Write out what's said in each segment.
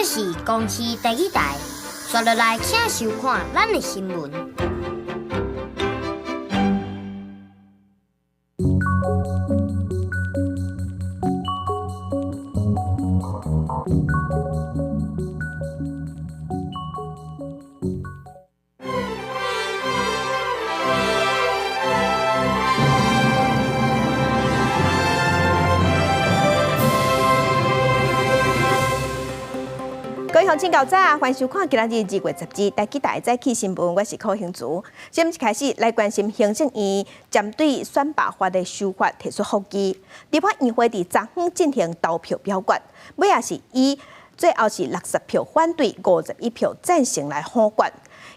是公视第一台，刷落来请收看咱的新闻。各位乡亲高早，欢迎收看今日2月10日台记台早起新闻，我是柯兴竹。先开始来关心行政院针对选罢法的修法提出复议，立法院会伫昨昏进行投票表决，尾也是以最后是60票反对、51票赞成来否决。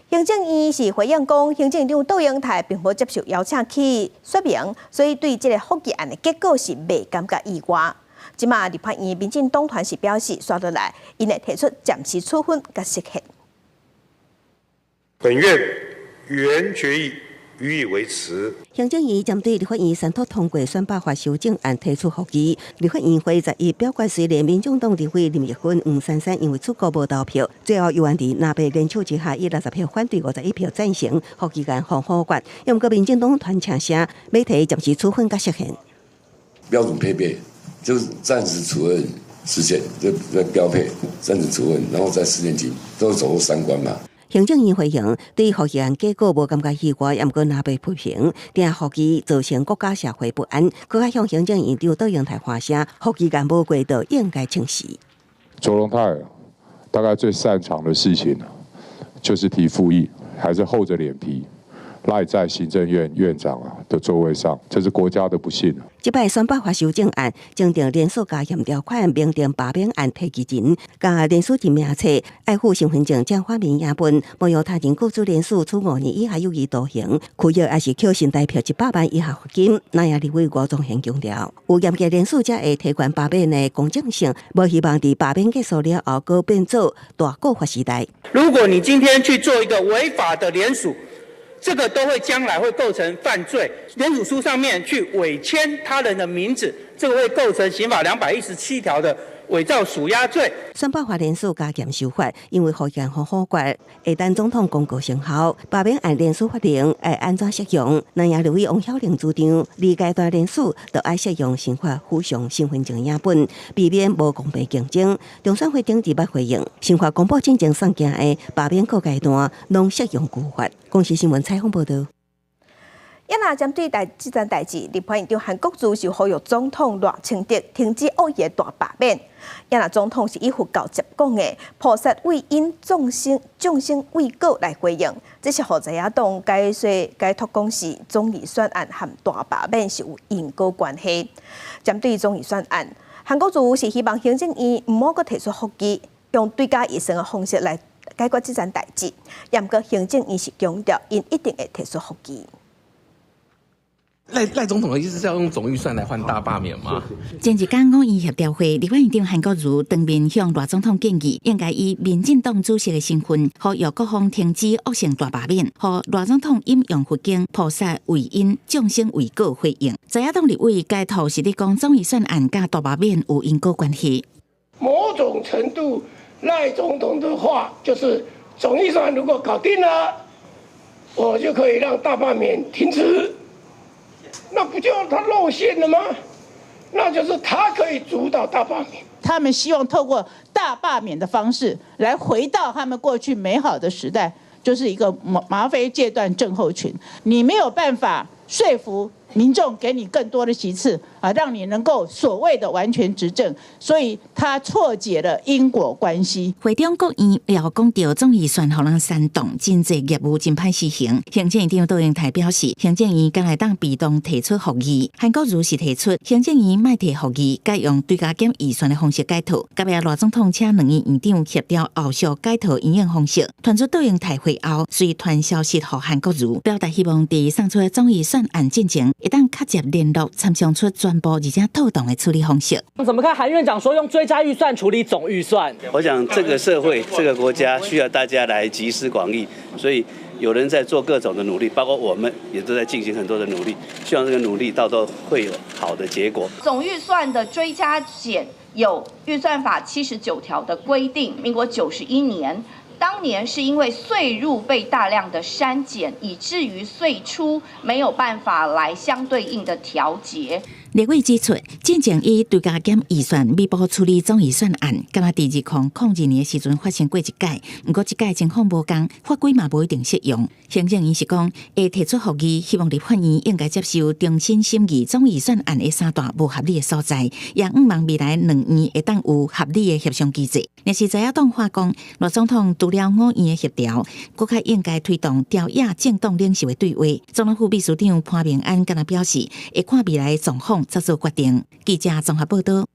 行政院是回应讲，行政院长杜英泰并无接受邀请去说明，所以对这个复议案的结果是未感觉意外。即马立法院民进党团是表示，刷落来，因会提出暂时处分甲释宪。本院原决议予以维持。行政院针对立法院三读通过选罢法修正案提出复议。立法院会11表决虽然民众党立委林奕芬、黄珊珊因为出国无投票，最后由原伫那被联署之下以60票反对、51票赞成，复议案互否决。因过民进党团请声，要提暂时处分甲释宪。标准配备。就是暂时处分实现，就标配暂时处分，然后再10年期，都走过3关嘛。行政院回应，对于复议案结果无感觉意外，也毋过若被批评，定复议造成国家社会不安，更加向行政院长杜英泰发声，复议案无过就应该清洗。卓荣泰大概最擅长的事情就是提复议，还是厚着脸皮。赖在行政院院长的座位上，这是国家的不幸。这摆选罢法修正案将定连锁加严条款，明定罢免案提起人，加连署提名册，爱护身份证将发明押本，没有他人雇主连署处5年以下有期徒刑，拘役还是扣薪代票100万以下罚金。那也立委吴宗宪强调，有严格连署才会提悬罢免的公正性，无希望在罢免结束了后，搁变做大告发时代。如果你今天去做一个违法的联署，这个都会将来会构成犯罪。联署书上面去伪签他人的名字，这个会构成刑法217条的伪造属押罪。选罢法连署加严修法，因为复议案否决，会等总统公告生效，罢免案连署法令会安怎适用？南亚立委王晓玲主张，二阶段连署就爱适用刑法附上身份证押本，避免无公平竞争。中选会顶2回应，刑法公布进前送件的罢免各阶段拢适用旧法。公视新闻采访报道。也若针对这件代志，立法院长韩国瑜是呼吁总统赖清德停止恶意的大罢免。也若总统是以佛教接讲的菩萨为因众生为果来回应，这是在野党解托讲是总预算案和大罢免是有因果关系。针对总预算案，韩国瑜是希望行政院唔好阁提出复议，用对家医生的方式来解决这件代志。也毋过行政院是强调，因一定会提出复议。赖总统的意思是要用总预算来换大罢免吗？前一天5院协调会，立法院长韩国瑜当面向赖总统建议，应该以民进党主席的身份，呼吁各方停止恶性大罢免，和赖总统引用佛经菩萨为因，众生为果回应。在野党立委解图是咧讲总预算案甲大罢免有因果关系。某种程度，赖总统的话就是总预算如果搞定了，我就可以让大罢免停止。那不就他露馅了吗？那就是他可以主导大罢免。他们希望透过大罢免的方式来回到他们过去美好的时代，就是一个麻非戒断症候群。你没有办法说服民众给你更多的席次啊，让你能够所谓的完全执政，所以他错解了因果关系。会中国院也讲到总预算互人煽动，真济业务真歹实行。行政院长杜英泰表示，行政院敢来当被动提出复议，韩国瑜是提出行政院莫提复议，改用对加减预算的方式改图。隔壁赖总统请2院院长协调后续改图营运方式。传出杜英泰会后，随传消息予韩国瑜，表达希望伫送出总预算案进前，一旦确接联络，参详出专播而且透动的处理方式。怎么看韩院长说用追加预算处理总预算？我想这个社会、这个国家需要大家来集思广益，所以有人在做各种的努力，包括我们也都在进行很多的努力，希望这个努力到时候会有好的结果。总预算的追加减有预算法79条的规定，民国91年。当年是因为岁入被大量的删减，以至于岁出没有办法来相对应的调节。立委指出，进前以对加减预算密补处理总预算案，敢若2002年时阵发生过一届，不过这届情况无同，法规嘛无一定适用。行政院是讲，会提出复议，希望立法院应该接受重新审议总预算案的3大无合理的所在，也希望未来2年会当有合理的协商机制。但是在野党话讲，罗总统除了5院的协调，更较应该推动朝野政党领袖的对话。总统府秘书长潘明安敢若表示，会看未来状况再做决定。记者综合报道。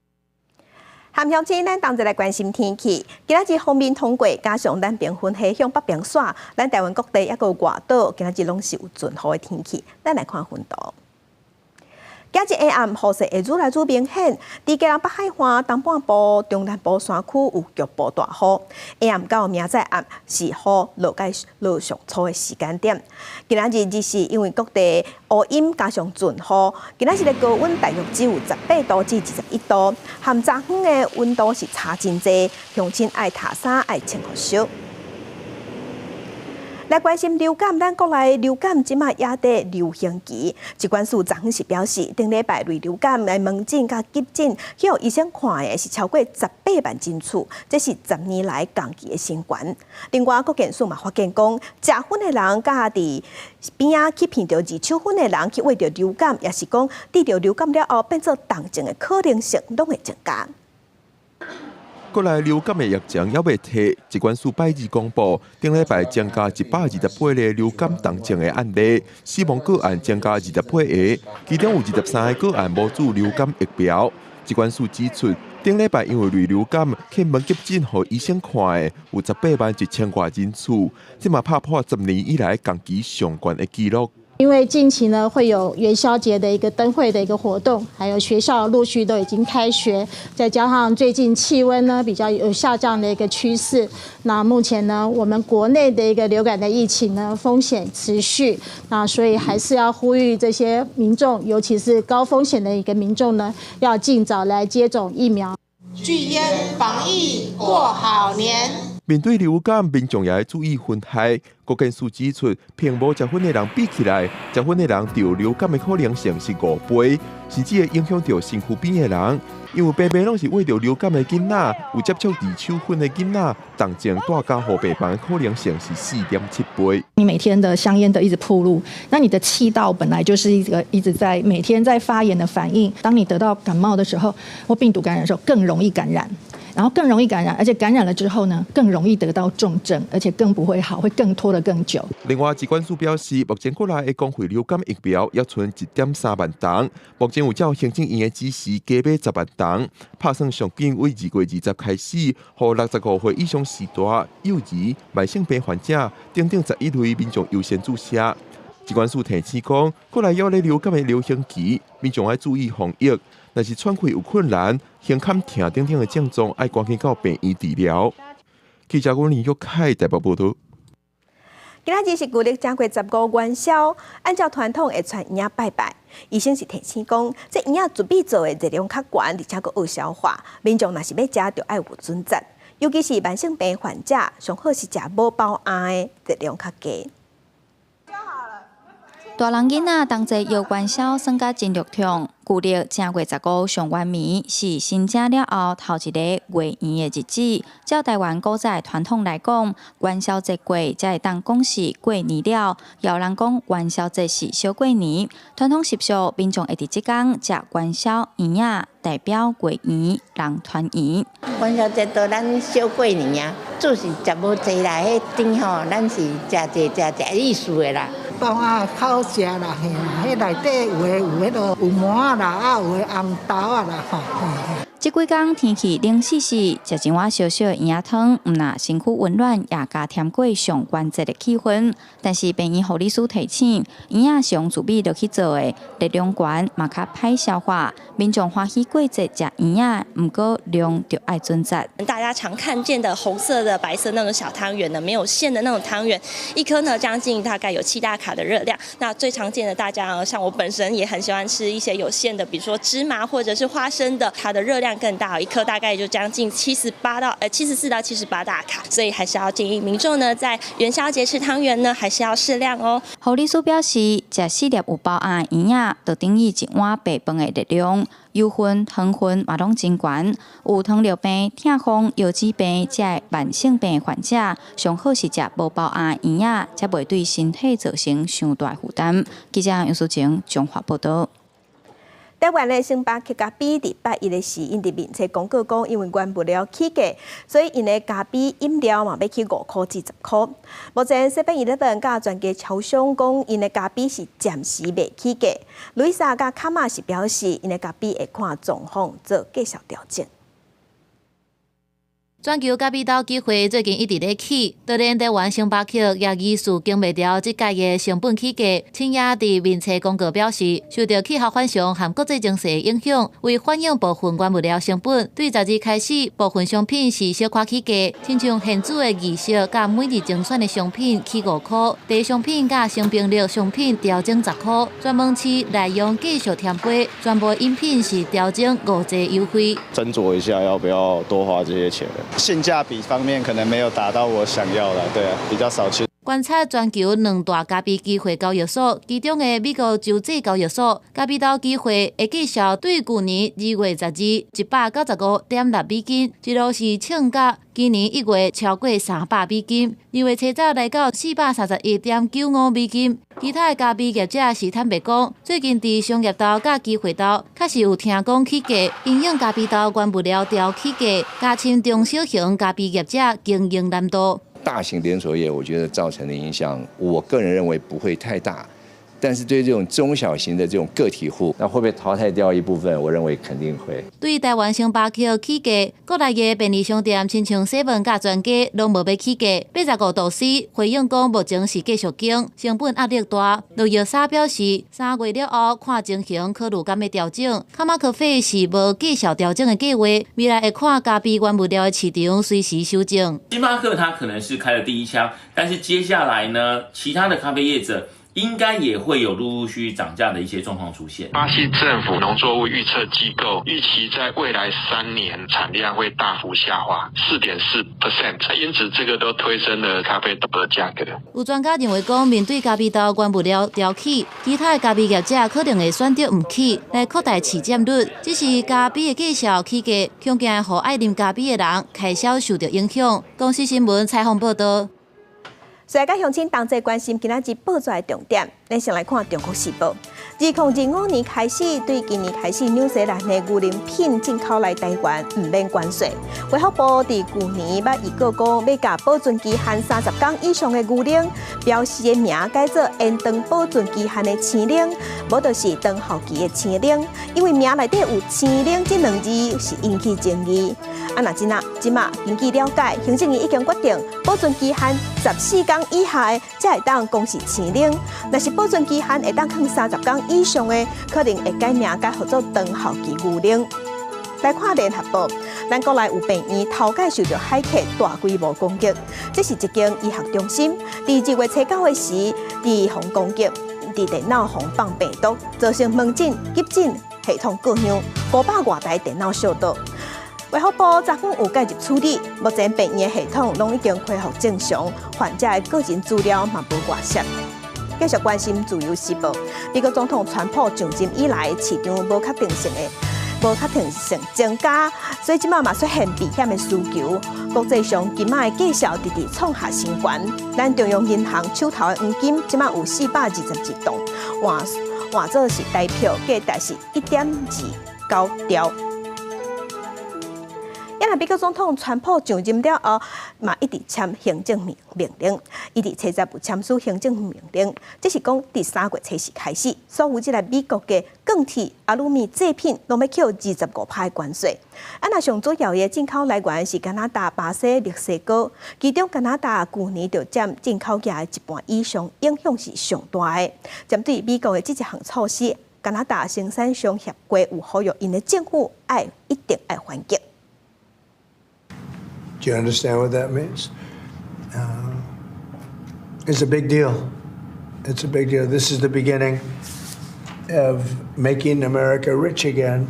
含乡亲，咱同齐来关心天气。今仔日锋面通过，加上咱平分下向北边线，咱台湾各地也有外岛，今仔日拢是有准雨的天气。咱来看分图。今日下暗雨势会愈来愈明显，伫嘉南北海岸东半部、中南部山区有局部大雨。下暗到明仔暗是雨落上粗的时间点。今仔日是因为各地乌阴加上阵雨，今仔日的高温大约只有18度至21度，含早昏的温度是差真济，乡亲爱擦衫爱穿好少。来关心流感，咱国内流感即马也伫流行期。疾管署昨昏是表示，顶礼拜类流感的门诊甲急诊，去互医生看的是超过18万人次，这是10年来同期的新高。另外，国健署嘛发现讲，食薰的人甲伫边仔去闻到二手薰的人去患着流感，也是讲得着流感了后变做重症的可能性拢会增加。国内流感的疫情还未退，疾管署拜二公布，顶礼拜增加128个流感重症的案例，死亡个案增加28个，其中有23个个案无注流感疫苗。疾管署指出，顶礼拜因为类流感去门急诊互医生看的有18万1000多人次，这嘛打破10年以来同期上悬的纪录。因为近期呢会有元宵节的一个灯会的一个活动，还有学校陆续都已经开学，再加上最近气温呢比较有下降的一个趋势，那目前呢我们国内的一个流感的疫情呢风险持续，那所以还是要呼吁这些民众，尤其是高风险的一个民众呢，要尽早来接种疫苗。拒烟防疫过好年。面对流感，民众也要注意分开。国健署指出，平无食薰的人比起来，食薰的人得流感的可能性是5倍，甚至会影响到身躯边的人。因为爸爸拢是为着流感的囡仔，有接触二手薰的囡仔，重症带家互病房的可能性是4.7倍。你每天的香烟的一直暴露，那你的气道本来就是一直在每天在发炎的反应。当你得到感冒的时候，或病毒感染的时候，更容易感染。然后更容易感染，而且感染了之后呢，更容易得到重症，而且更不会好，会更拖得更久。另外，疾管署表示，目前国内的公费流感疫苗约存1.3万筒，目前有照行政院的指示加买10万筒，拍算上紧为2月20开始，予65岁以上时大、幼儿、慢性病患者等11类民众优先注射。疾管署提醒讲，国内要咧流感的流行期，民众要注意防疫。若是喘气有困难、胸坎痛等等的症状，要赶紧到病院治疗。记者李玉凯台北报道。今仔日是旧历正月15元宵，按照传统会传婴仔拜拜。医生是提醒讲，这婴仔准备做的热量较悬，而且佫好消化。民众若是要食，就要有准则，尤其是慢性病患者，上好是食无包鸭的，热量较低。大人囡仔同齐摇元宵，算甲真热痛。旧历正月15上元暝是新正了后头一个月圆的日子。照台湾古早传统来讲，元宵节过才会当讲是过年了。也有人讲元宵节是小过年。传统习俗，民众会伫即天食元宵圆仔，代表过年人团圆。元宵节到咱小过年啊，主是食无济啦，迄顶吼，咱是食济食意思的啦。包啊烤食啦，嘿，迄内底有迄落有麻啦，啊有红豆啊啦，吼。即几天天气冷死死，食一碗小小的圆仔汤，毋若身躯温暖，也加添过上元节的气氛。但是病院护理师提醒，圆仔上自备落去做的热量悬，嘛较歹消化。民众欢喜过节食圆仔，毋过量就爱准则。大家常看见的红色的、白色那种小汤圆呢，没有馅的那种汤圆，一颗呢将近大概有7大卡的热量。那最常见的，大家像我本身也很喜欢吃一些有馅的，比如说芝麻或者是花生的，它的热量量更大，一颗大概就将近74到78大卡，所以还是要建议民众呢，在元宵节吃汤圆呢，还是要适量哦。侯理事表示，食4粒有包含的圆仔，就等于一碗白饭的热量。油分、糖分嘛拢真悬，有糖尿病、痛风、腰子病这慢性病患者，上好是食无包含圆仔，才袂对身体造成伤大负担。记者杨淑晴综合报道。台湾的星巴克咖啡伫8日的时，因伫面册公告讲，因为原物料起价，所以因的咖啡饮料嘛要起5块至10块。目前7-11甲专家超商讲，因的咖啡是暂时袂起价。路易莎甲卡玛是表示，因的咖啡会看状况做继续调整。全球咖啡豆机会最近一直咧起，当然台湾星巴克也意思经袂了即届的成本起价，请也伫面册公告表示，受到气候反常和国际情势影响，为反映部分原物料成本，对10日开始，部分商品是小可起价，亲像现煮的二色甲每日精选的商品起5块，茶商品甲生冰绿商品调整10块，专门区内容继续添杯，全部饮品是调整5折优惠。斟酌一下要不要多花这些钱。性价比方面可能没有达到我想要的，对啊，比较少去。观察全球2大咖啡机会交易所，其中的美国州际交易所咖啡豆机会会继续对去年2月10日195.6美金，一路是称价今年1月超过300美金，2月初早来到431.95美金。其他的咖啡业者是坦白讲，最近伫商业豆甲机会豆确实有听讲起价，因应咖啡豆原物料调起价，加深中小型咖啡业者经营难度。大型连锁业，我觉得造成的影响，我个人认为不会太大。但是对这种中小型的这种个体户，那会不会淘汰掉一部分？我认为肯定会。对台湾星巴克起价，国内的便利商店亲像7甲全家拢无要起价。85度 C 回应讲，目前是继续经，成本压力大。陆耀沙表示，3月了后看情形，考虑敢要调整。卡马咖啡是无继续调整的计划，未来会看咖啡原物料的市场随时修正。星巴克它可能是开了第一枪，但是接下来呢，其他的咖啡业者应该也会有陆续涨价的一些状况出现。巴西政府农作物预测机构预期在未来3年产量会大幅下滑4.4%，因此这个都推升了咖啡豆的价格。有专家认为讲，面对咖啡豆原物料调起，其他的咖啡业者可能会选择唔起来扩大市占率。只是咖啡的继续起价，恐惊互爱啉咖啡的人开销受到影响。公司新闻采访报道。所以，甲乡亲同齐关心今仔日报纸的重点，咱先来看《中国时报》。2025年开始，对今年开始，纽西兰的牛奶品进口来台湾唔免关税。卫福部伫去年捌预告讲，要甲保存期限30天以上的牛奶标示的名改做延长保存期限的青奶，无就是长效期的青奶，因为名内底有青奶这2字是引起争议。那即马根据了解，行政院已经决定保存期限14天以下的才会当公示青奶，若是保存期限会当放30天以上的，可能会改名改做长效期牛奶。来看联合报，咱国内有病院头盖受到海客大规模攻击，这是一间医学中心，伫2月初9时伫防攻击，伫电脑防放病毒，造成门诊、急诊系统各项500多台电脑烧倒。卫福部昨昏有介入处理，目前病院的系统拢已经恢复正常，患者的个人资料嘛无外泄。继续关心自由时报，美国总统川普上任以来，市场无确定性增加，所以即马嘛出现避险的需求。国际上今麦的绩效直直创下新高，咱中央银行手头的黄金即马有421栋，换做是代表价值是1.29兆。美国总统川普上任了后，嘛一直签行政命令，一直初十有签署行政命令，这是讲第3月初时开始，所有即个美国的钢铁、阿鲁米制品，拢要扣25%的关税。若上主要的进口来源是加拿大、巴西、墨西哥，其中加拿大去年就占进口额的一半以上，影响是上大的。针对美国的这一项措施，加拿大生产商协会有呼吁因的政府一定要反击。Do you understand what that means? It's a big deal. It's a big deal. This is the beginning of making America rich again.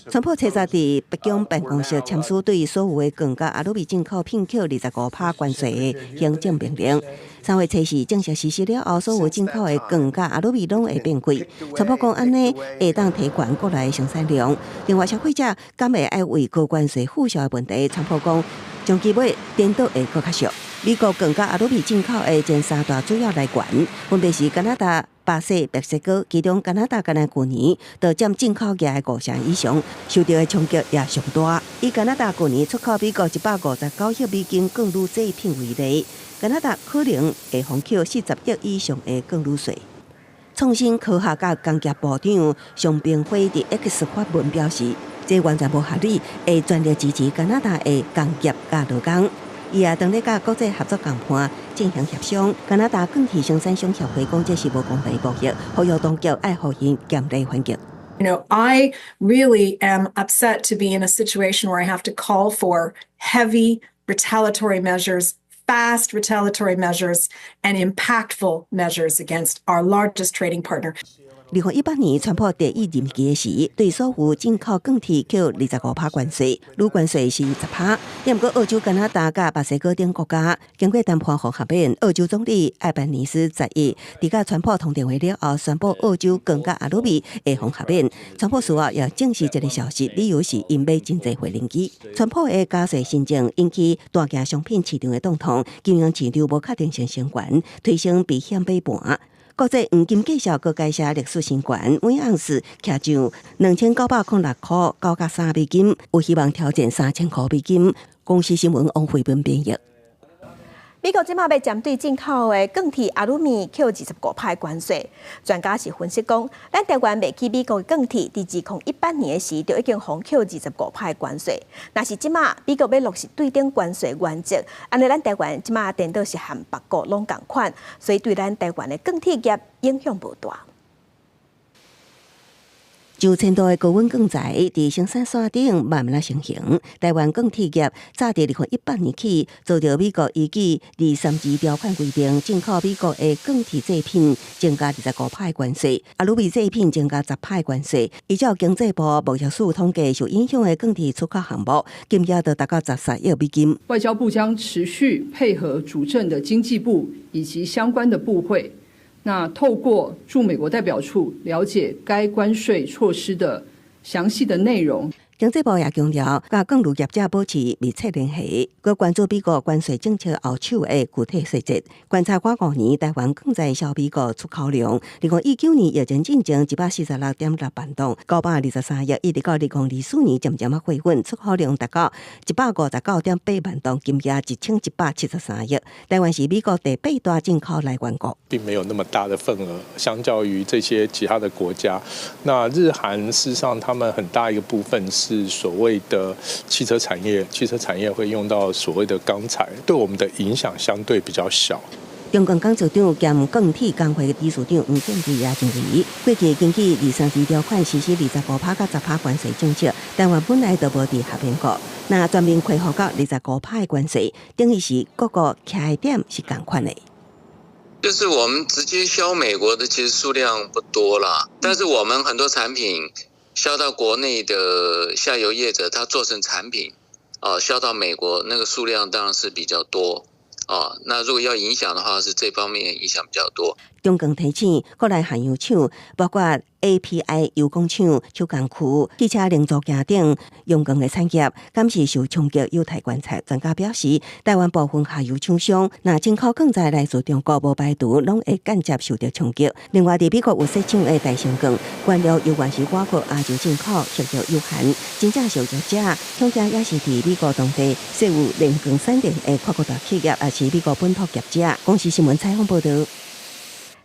川普车在伫北京办公室签署对所有的更加阿鲁比进口聘扣25%关税的行政命令。3月7日正式实施了后，所有进口的更加阿鲁比拢会变贵。川普讲安尼会当提悬国内生产量，另外消费者敢会爱为高关税付销的问题。川普讲将基本颠倒会更较俗。美国更加阿鲁比进口的前3大主要来源，分别是加拿大、巴西、墨西哥，其中加拿大去年就占进口额的50%以上，受到的冲击也上大。以加拿大去年出口美国159亿美金钢铝制品为例，加拿大可能会封扣40亿以上的钢铝税。创新科学甲工业部长尚平辉伫 X 发文表示，这完全无合理，会全力支持加拿大的工业甲劳工。伊也当咧甲国际合作谈判进行协商。加拿大钢铁生产商协会讲，这是无公平贸易，呼吁当局爱互因严厉反击。I really am upset to be in a situation where I have to call for heavy retaliatory measures, fast retaliatory measures, and impactful measures against our largest trading partner. 2018年，川普第一任期时，对所有进口钢铁扣25%关税，铝关税是10%。不过，澳洲、加拿大甲墨西哥等国家经过谈判和合面，澳洲总理艾班尼斯10日伫甲川普通电话了后，宣布澳洲更加阿鲁比会和合面。川普事后也证实这个消息，理由是因买真侪回零机。川普的加税新政引起大件商品市场的动荡，金融市场无确定性升悬，推升避险买盘。国际黄金计数各改写历史新高，每盎司徛上2906块9.3美金，有希望挑战3000块美金。公司新闻王慧文编译。美国即马要针对进口的钢铁、阿鲁米扣25%关税，专家是分析讲，咱台湾未起美国的钢铁，伫2018年时就已经封扣25%关税。若是即马美国要落实对等关税原则，安尼咱台湾即马颠倒是和别国拢同款，所以对咱台湾的钢铁业影响无大。9000度的高温钢材伫生产线顶慢慢成型。台湾钢铁业早伫2018年起，遭到美国依据第3级条款规定，进口美国的钢铁制品增加25%关税，阿鲁米制品增加10%关税。依照经济部贸易署统计，受影响的钢铁出口项目金额就达到13亿美金。外交部将持续配合主政的经济部以及相关的部会。那透过驻美国代表处了解该关税措施的详细的内容。经济部也强调，甲钢铝业者保持密切联系，佮关注美国关税政策后手的具体细节。观察过5年，台湾钢材销美国出口量，2019年疫情进前146.6万吨，923亿，一直到2024年渐渐回稳，出口量达到159.8万吨，金额1173亿。台湾是美国第8大进口来源国，并没有那么大的份额，相较于这些其他的国家。那日韩事实上，他们很大一个部分是所谓的汽车产业，汽车产业会用到所谓的钢材，对我们的影响相对比较小。中共港组长兼钢铁工会理事长吴建基也认为，过去根据第3级条款实施25%甲10%关税政策，台湾本来就无伫合并国，那全面恢复到25%的关税，等于是各个徛的点是同款的。就是我们直接销美国的，其实数量不多啦，但是我们很多产品销到国内的下游业者，他做成产品，销到美国那个数量当然是比较多，那如果要影响的话，是这方面影响比较多。中共提醒国内下游厂，包括 API 油工厂、手工区、汽车零组件等用钢的产业，敢是受冲击有待观察。专家表示，台湾部分下游厂商，若进口钢材来自中国无排除，拢会间接受到冲击。另外，伫美国有设厂的大成钢，原料由原是外国亚洲进口，涉及有限，真正受益者，恐惊也是伫美国当地设有炼钢产电的跨国大企业，也是美国本土业者。公司新闻采访报道。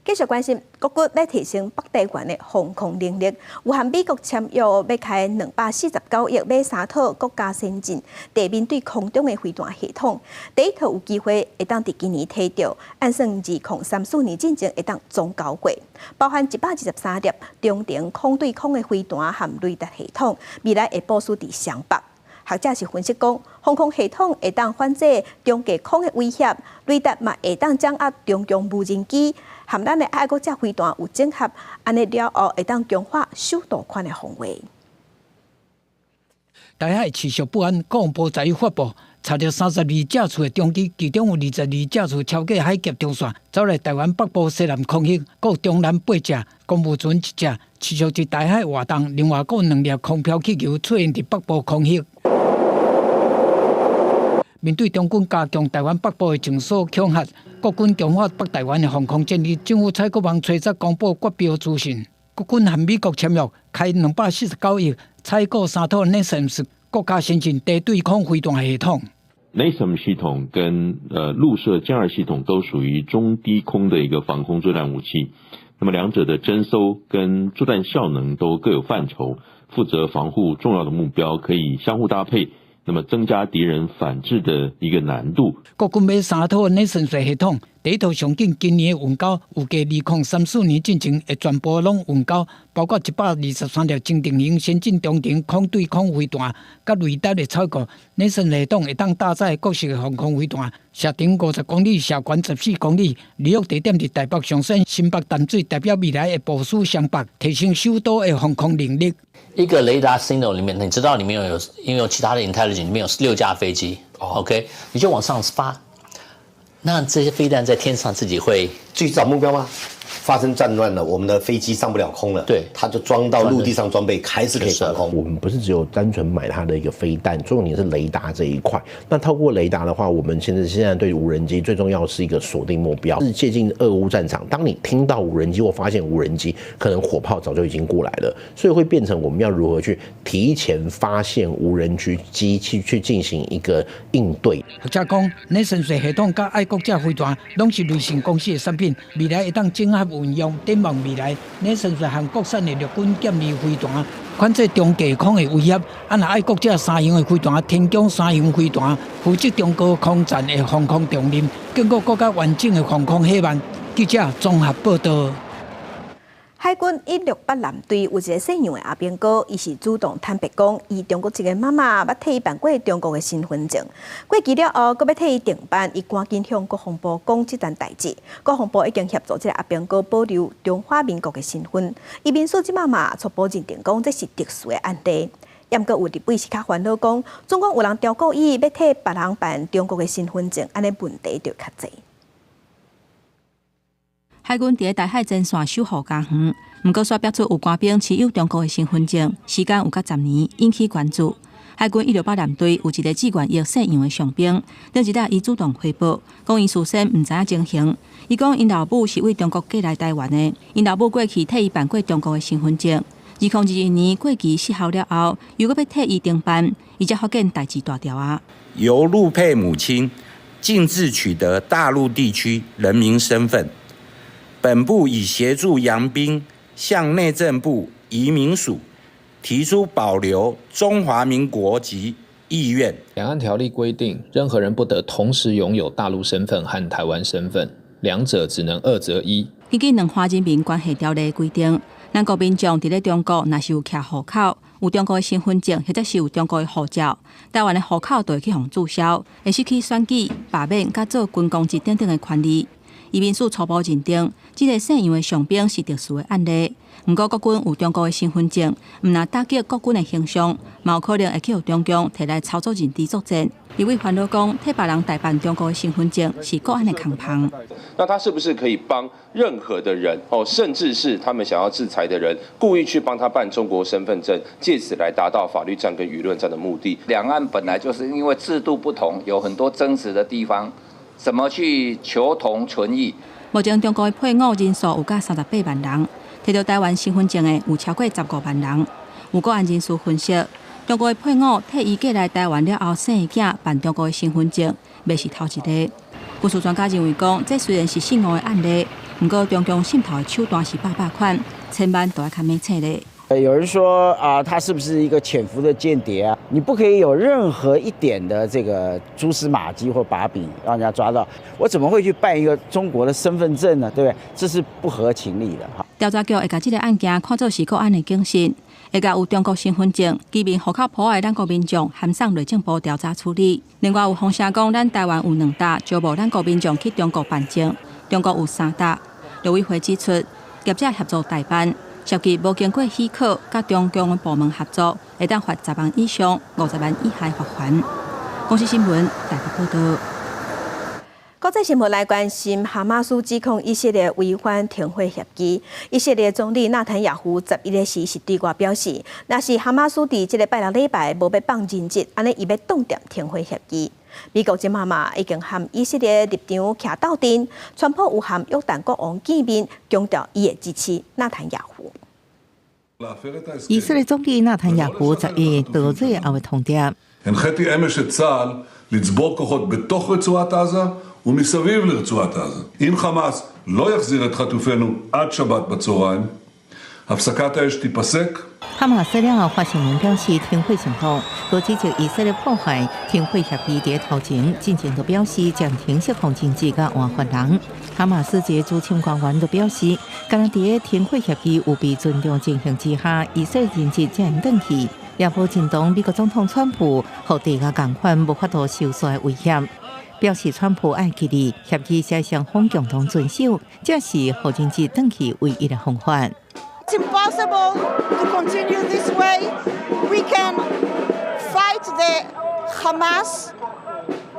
继续关心，各国要提升北台湾的防空能力，有和美国签约要开249亿买3套国家先进地面对空中的飞弹系统。第一套有机会会当伫今年摕到，按算2034年进前会当总交过，包含123粒中程空对空的飞弹和雷达系统，未来会部署伫湘北。学者是分析讲，防空系统会当反制中低空的威胁，雷达嘛会当掌握中共无人机，和咱的爱国者飞弹有整合，安尼了后会当强化首都圈的防卫。台海持续不安，国防部在于发布，查到32架次的中机，其中有22架次超过海峡中线，走来台湾北部西南空域，各中南8架，公务船1架，持续在台海活动，另外各2粒空飘气球出现在北部空域。面对中军加强台湾北部的情势恐吓，国军强化北台湾的防空战力，政府采购网推测公布国标资讯，国军和美国签约，开249亿采购3套 NASAMS 国家先进地对空飞弹系统。NASAMS 系统跟陆射歼2系统都属于中低空的一个防空作战武器，那么两者的侦搜跟作战效能都各有范畴，负责防护重要的目标，可以相互搭配。那么增加敌人反制的一个难度。国军买3套 NASAMS 系统，第一套上紧今年的运交，预计2034年进程会全部拢运交，包括123粒精定型先进中程空对空飞弹，甲雷达的采购。NASAMS 系统会当搭载各式的防空飞弹，射程50公里，射宽14公里。利用地点伫台北上线新北淡水，代表未来的部署湘北，提升首都的防空能力。一个雷达 signal 里面，你知道里面因为有其他的 intelligence， 里面有6架飞机 ，OK， 你就往上发，那这些飞弹在天上自己会去找目标吗？发生战乱了，我们的飞机上不了空了，对，它就装到陆地上装备，还是可以防空。我们不是只有单纯买它的一个飞弹，重点是雷达这一块。那透过雷达的话，我们现在对无人机最重要是一个锁定目标，是接近俄乌战场。当你听到无人机或发现无人机，可能火炮早就已经过来了，所以会变成我们要如何去提前发现无人机去进行一个应对。学者讲，NASAMS系统甲爱国者飞弹拢是雷神公司的产品，未来会当整合运用。展望未来 ，NASAMS 和国产的陆军剑利飞弹，款这中低空的威胁，若爱国者3型的飞弹，天宫3型飞弹，负责中高空战的防空重任，经过更加完整的防空伙伴。记者综合报道。海军168舰队有一个姓杨的阿兵哥，伊是主动坦白讲，伊中国籍的妈妈捌替伊办过中国的身份证，过期了后，佫要替伊订办，伊赶紧向国防部讲这件代志。国防部已经协助这个阿兵哥保留中华民国的身份，伊民诉即妈妈初步认定讲这是特殊的案例。也毋过有日本是较烦恼讲，总共有人调过伊要替别人办中国的身份证，安尼问题就较侪。海军伫台海前线守护加远，毋过却标出有官兵持有中国的身份证，时间有甲10年，引起关注。海军168舰队有一个志愿役姓杨的上兵，昨日伊主动汇报，讲伊事先毋知影情形。伊讲因老母是为中国寄来台湾的，因老母过去替伊办过中国的身份证，2021年过期失效了后，又搁要替伊订办，伊才发现代志大条啊。由陆配母亲径自取得大陆地区人民身份。本部已协助杨兵向内政部移民署提出保留中华民国籍意愿。两岸条例规定，任何人不得同时拥有大陆身份和台湾身份，两者只能2择1。根据两华人民关系条例规定，咱国民众伫咧中国，若是有徛户口、有中国的身份证，或者是有中国的护照，台湾的户口就会去互注销，会失去选举、罢免、甲做军公职等等的权利。移民署初步认定，这个姓杨的上兵是特殊的案例。不过，国军有中国的身份证，毋但打击国军的形象，嘛有可能会去互中共摕来操作认知作战。一位烦恼讲，替别人代办中国的身份证是国安的空旁。那他是不是可以帮任何的人甚至是他们想要制裁的人，故意去帮他办中国身份证，借此来达到法律战跟舆论战的目的？两岸本来就是因为制度不同，有很多争执的地方。怎么去求同存异？目前中国的配偶人数有甲38万人，摕到台湾身份证的有超过15万人。有国安人士分析，中国的配偶替伊寄来台湾了后生的囝办中国的身份证，未是头一个。军事专家认为讲，这虽然是姓吴的案例，不过中共渗透的手段是百款，千万都要看明切咧。有人说他是不是一个潜伏的间谍啊？你不可以有任何一点的这个蛛丝马迹或把柄让人家抓到。我怎么会去办一个中国的身份证呢？对不对？这是不合情理的哈。调查局会把这个案件看作是国安的警示，会把有中国身份证、居民户口破坏的咱国民众函送内政部调查处理。另外有风声讲，咱台湾有2搭招募咱国民众去中国办证，中国有3搭。陆委会指出，业者协助代办。涉及无经过许可，甲中共部门合作，会当罚10万以上50万以下罚款。公司新闻台北报道。国际新闻来关心哈马斯指控以色列违反停火协议。以色列总理纳坦雅胡11日时是对外表示，若是哈马斯伫这个拜六礼拜无要放人质，安尼伊要冻结停火协议。美国即马已经和以色列立场徛斗阵，川普有和约旦国王见面，强调伊会支持纳坦雅胡。以色列总理纳坦雅胡11日多日后通牒。הנחיתי אמש את צה"ל לצבור כוחות בתוך רצועת עזה ומסביב לרצועת עזה. אם חמאס לא יחזיר את חטופינו עד שבת בצהריים, הפסקת האש תיפסק. 哈马斯2号发声明表示停火承诺，多指责以色列破坏停火协议的头前，进前都表示将停息控政治甲换犯人。哈马斯一个主枪官员都表示，敢若伫停火协议有被尊重进行之下，以色列人质才能回去。也无认同美国总统川普和地下共款无法度收束的威胁，表示川普爱记哩协议是双方共同遵守，这是互人质回去唯一的方法。It's impossible to continue this way. We can fight the Hamas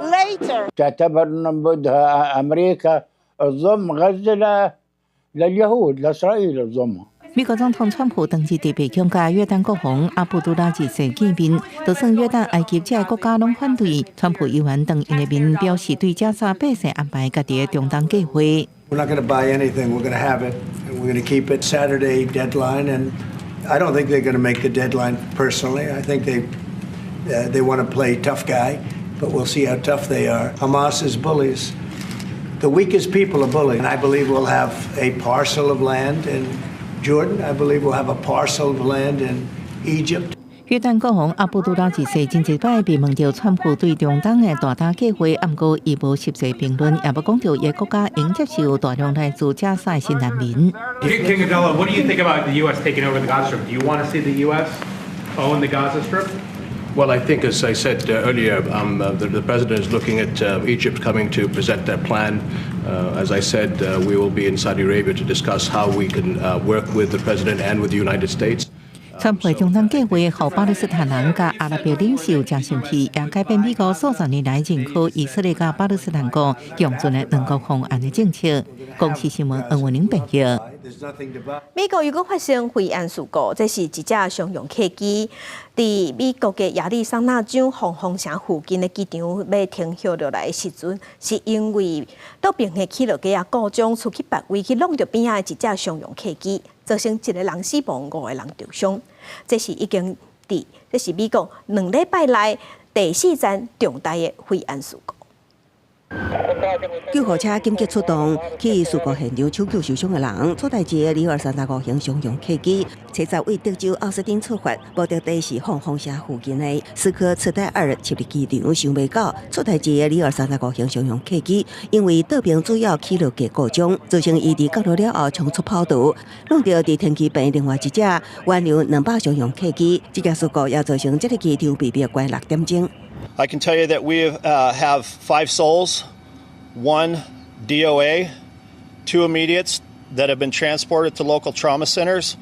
later. تعتبر أن بدها أمريكا تضم غزة لليهود لإسرائيل تضمها. 美国总统川普当日伫北京甲约旦国王阿卜杜拉二世见面，就算约旦、埃及这些国家拢反对，川普议员当因的面表示对加沙百姓安排家己的中东计划。We're not going to buy anything. We're going to have it, and we're going to keep it. Saturday deadline, and I don't think they're going to make the deadline personally. I think they want to play tough guy, but we'll see how tough they are. Hamas is bullies. The weakest people are bullies, and I believe we'll have a parcel of land in Jordan. I believe we'll have a parcel of land in Egypt. 约旦国王阿卜杜拉二世前一摆被问到川普对中东的大胆计划，不过伊无实际评论，也无讲到伊国家应接受大量来自加沙的新难民。King Abdullah, what do you think about the U.S. taking over the Gaza Strip? Do you want to see the U.S. own the Gaza Strip? Well, I think, as I said earlier, the president is looking at Egypt coming to present their plan. As I said, we will be in Saudi Arabia to discuss how we can work with the president and with the United States. 川普的中东计划，互巴勒斯坦人甲阿拉伯领袖真生气，也改变美国数十年来认可以色列甲巴勒斯坦国用尽的两国方案的政策。公司新闻文玲报道。美国又搁发生飞安事故，这是一架商用客机伫美国的亚利桑那州红红城附近的机场要停歇落来的时阵，是因为倒边的起落架啊故障，出去别位去弄到边仔的一架商用客机，造成1个人死亡，5个人受伤。这是美国2礼拜来第4站重大的飞安事故。救护车紧急出动，去事故现场抢救受伤的人。出代志的0235型商用客机，车载为德州奥斯汀出发，目的地是红红城附近的斯科茨戴尔设立机场。想未到，出代志的0235型商用客机，因为倒边主要起落架故障，造成伊伫降落了后冲出跑道，弄到伫天气边另外一架原流200商用客机。这件事故也造成这个机场被逼关6点钟。I can tell you that we have 5 souls, 1 DOA, 2 immediates that have been transported to local trauma centers,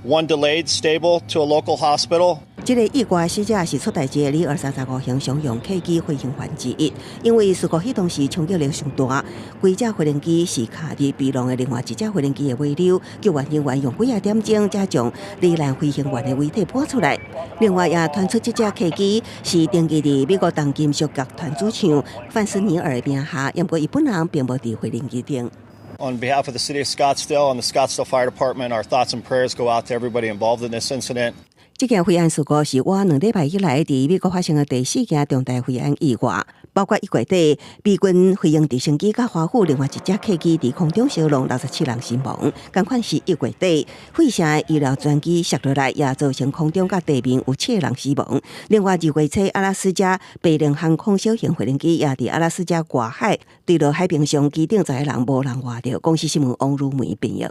1 delayed stable to a local hospital. 这个意外死者是出代志的0235型商用客机飞行员之一，因为事故启动时冲击力上大，规架飞行机是卡伫避浪的另外一架飞行机的尾流，救援人员用几啊点钟才将罹难飞行员的遗体搬出来。另外也传出这架客机是登记伫美国当金属乐团主唱范斯尼尔的名下，不过伊本人并无伫飞行机顶。On behalf of the city of Scottsdale and the Scottsdale Fire Department, our thoughts and prayers go out to everybody involved in this incident. 这件飞安事故是我2礼拜以来伫美国发生的第4件重大飞安意外，包括1月底美军飞行直升机甲华府另外一架客机伫空中烧弄67人死亡，同款是1月底费城的医疗专机摔落来，也造成空中甲地面有7人死亡。另外2月初阿拉斯加北领航空小型飞行机也伫阿拉斯加外海坠落海平上，机顶10个人无人活着。公司新闻王如梅编译。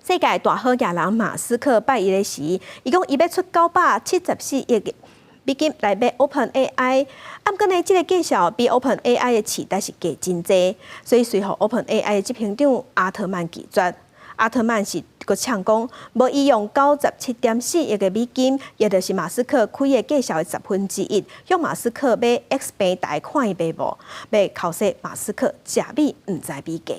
世界大好野人马斯克拜一的时，伊讲伊要出974亿美金来买 OpenAI， 不过呢，这个计数比 OpenAI 的期待是加真济，所以随后 OpenAI 的执行长阿特曼拒绝。阿特曼是阁呛讲，无伊用97.4亿个美金，也就是马斯克开业计销的1/10，向马斯克买 X 平台看伊买无，要考试马斯克假币唔知美价。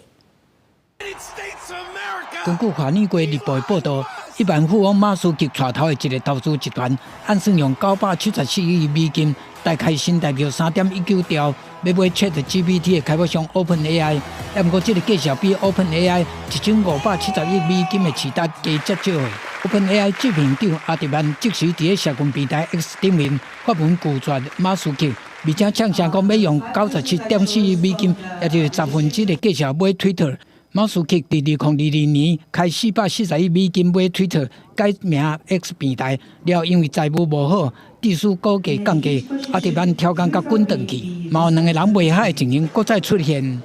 根据华尔街日报的报道，亿万富翁马斯克带头的一个投资集团，按算用974亿美金，大概新台币3.19兆，要买 ChatGPT 的开发商 OpenAI。不过，这个计价比 OpenAI 1570亿美金的市值加少的。OpenAI 执行长阿迪曼即时伫社群平台 X 顶面发文拒绝马斯克，而且呛声讲要用97.4亿美金，也就是1/10的计价买 Twitter。马斯克伫2022年开440亿美金买 Twitter， 改名 X 平台，了因为财务无好，致使股价降价，阿迪曼调降甲滚转去，嘛有2个人卖海的情形搁再出现。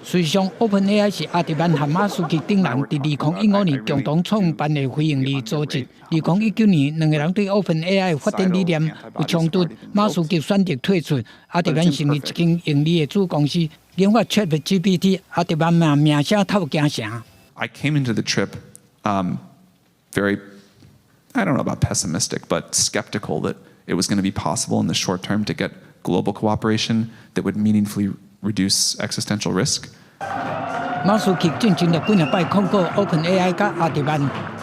实际上 ，OpenAI 是阿迪曼和马斯克等人伫2015年共同创办的非营利组织。2019年，2个人对 OpenAI 发展理念有冲突，马斯克选择退出，阿迪曼成立一间盈利的子公司。研发 ChatGPT， 阿迪曼嘛名声透惊城。I came into the trip very, I don't know about pessimistic, but skeptical that it was going to be possible in the short term to get global cooperation that would meaningfully reduce existential risk. 马斯克进行了几两摆控告 OpenAI 甲阿迪曼，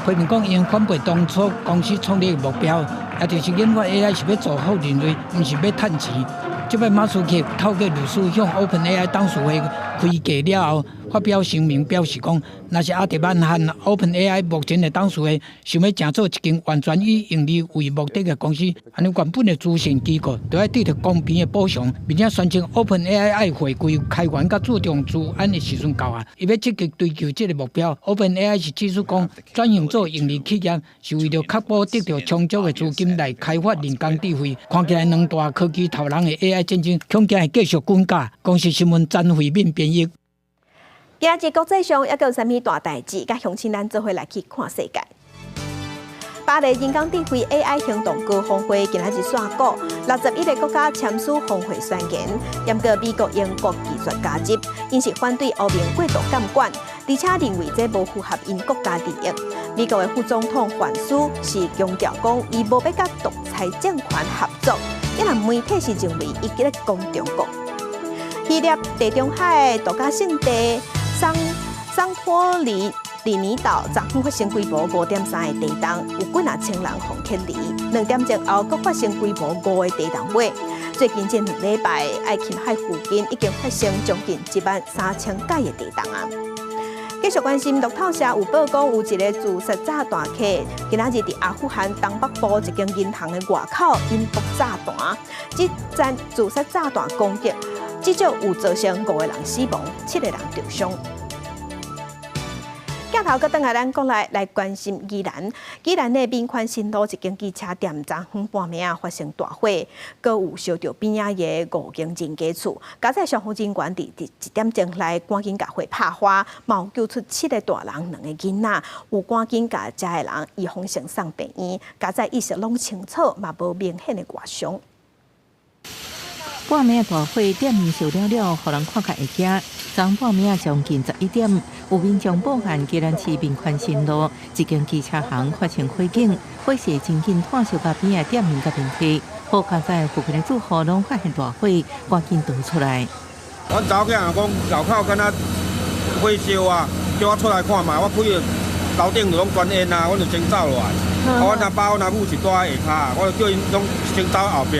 批评讲因反背当初公司创立的目标，也就是研发 AI 是要造福人类，不是要趁钱。这摆马斯克透过律师向 OpenAI 董事会开价了后，发表声明表示讲，若是阿迪曼和 OpenAI 目前的董事会想要成做一间完全以盈利为目的的公司，安尼原本的咨询机构就要得到公平的补偿，并且宣称 OpenAI 爱回归开源甲注重治安的时阵到啊，伊要积极追求这个目标。OpenAI 是指出讲，转型做盈利企业是为了确保得到充足的资金来开发人工智慧。看起来两大科技头人的 AI 战争恐惊会继续滚价。公司新闻詹慧敏编译。今日国际上还有啥物大代志？甲乡亲咱做伙来去看世界。巴黎人工智慧 AI 行动高峰会今仔日煞过，61个国家签署峰会宣言，严过美国、英国技术家入，因是反对欧盟过度监管，而且认为这无符合因国家利益。美国的副总统范斯是强调讲，伊无要甲独裁政权合作，因为媒体是认为伊在攻中国。希腊地中海度假胜地桑托里尼岛昨昏发生规模5.3的地震，有几千人防撤离。2点钟后，阁发生规模5的地震尾。最近这2礼拜，爱琴海附近已经发生将近13000件的地震啊！继续关心，路透社有报讲，有一个自杀炸弹客，今仔日伫阿富汗东北部一间银行的外口引爆炸弹，这战自杀炸弹攻击，至少有造成5个人死亡，7个人重伤。镜头搁转来，咱国内来关心宜兰。宜兰的民权新路一间汽车店昨昏半暝发生大火，搁有烧着边仔的5间人家厝。加在消防人员伫1点钟来赶紧甲火拍花，嘛有救出7个大人、2个囡仔，有赶紧甲遮个人移风先送病院。加在意识拢清楚，嘛无明显的外伤。半暝大火点燃烧了，予人看较会惊。昨半暝将近11点，有民众报案，宜兰市民权新路一间汽车行发生火警，火势真紧炭烧甲边仔点燃甲电梯。好佳在附近的住户拢发现大火，赶紧逃出来。阮查某囝讲楼口敢若火烧啊，叫我出来看嘛，我开了楼顶拢全烟啊，我就先走落来。阮阿爸、阮阿母是住在下骹，我就叫因拢先走后壁，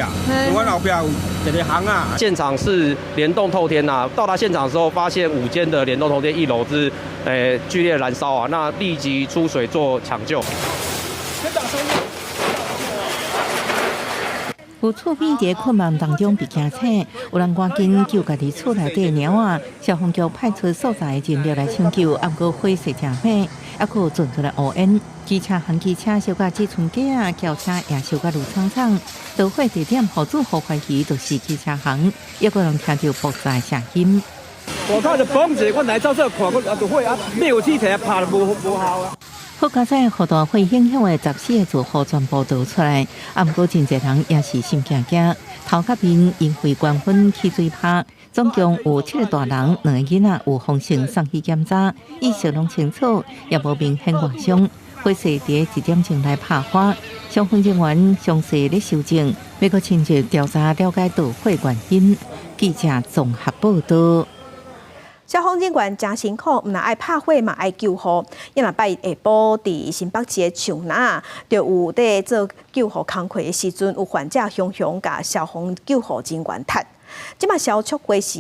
因为阮后壁有一个行啊。现场是联动透天啊，到达现场的时候，发现5间的联动透天1楼是剧烈燃烧啊，那立即出水做抢救。有厝边伫困梦当中被惊醒，有人赶紧救家己厝内底的猫仔，消防局派出所在的人力来抢救，不过火势真猛，还佫有传出来乌烟。机车行机车烧甲只剩架啊，轿车也烧甲绿苍苍。导火地点后主互怀疑就是机车行，也有人听到爆炸声音。我看着嘣一下，我来到这看，我就火啊，灭火器摕拍就无效啊。好佳在雨大火影响的14个住户全部逃出来，不过真侪人也是心惊惊，头壳面因为关粉起水泡，总共有7个大人、2个囡仔有风险送去检查，意识拢清楚，也无明显外伤。火势伫1点钟来拍花，消防人员详细咧收证，要搁深入调查了解导火原因。记者综合报道。消防人员真辛苦，唔但爱拍火嘛爱救护。因若拜下晡伫新北市的树林，就有伫做救护工课的时阵，有患者熊熊甲消防救护人员踢。即马消促会是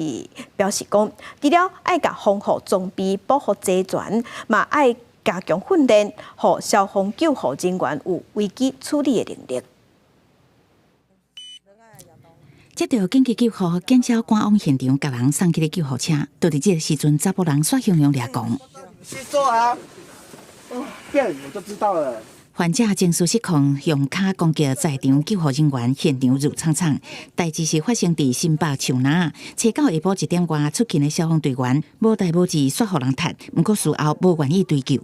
表示讲，除了爱甲防护装备保护齐全，嘛爱加强训练，互消防救护人员有危机处理的能力。接到紧急救护，警消赶往现场，甲人送去了救护车。就伫这个时阵，查甫人煞汹涌掠讲。先说啊！变我就知道了。患者情绪失控，用脚攻击在场救护人员，现场如苍苍。代志是发生伫新北树林，车到下晡1点外，出勤的消防队员无代无志煞互人踢，不过事后无愿意追究。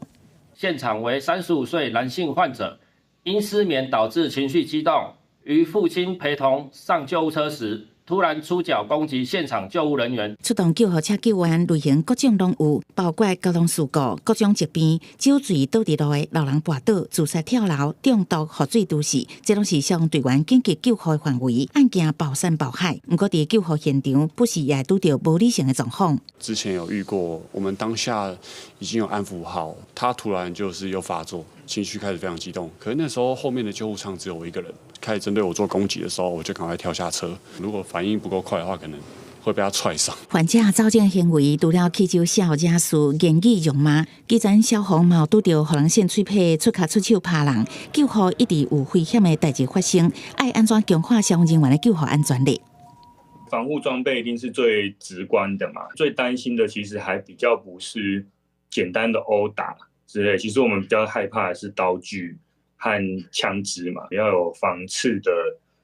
现场为35岁男性患者，因失眠导致情绪激动。与父亲陪同上救护车时，突然出脚攻击现场救护人员。出动救护车救援类型各种拢有，包括交通事故、各种疾病、酒醉倒伫路的老人跋倒、自杀跳楼、中毒、喝水都市，这拢是消防队员紧急救护的范围。案件包山包海，不过伫救护现场不时也拄到无理性的状况。之前有遇过，我们当下已经有安抚好，他突然就是又发作，情绪开始非常激动。可是那时候后面的救护舱只有我一个人。开始针对我做攻击的时候，我就赶快跳下车。如果反应不够快的话，可能会被他踹伤。患者走证行为除了乞求社会人士言语辱骂，基层消防嘛拄到互人掀嘴皮、出脚出手拍人，救护一直有危险的代志发生，爱安怎强化消防人员的救护安全力？防护装备一定是最直观的嘛，最担心的其实还比较不是简单的殴打之类，其实我们比较害怕的是刀具和枪支嘛，要有防刺的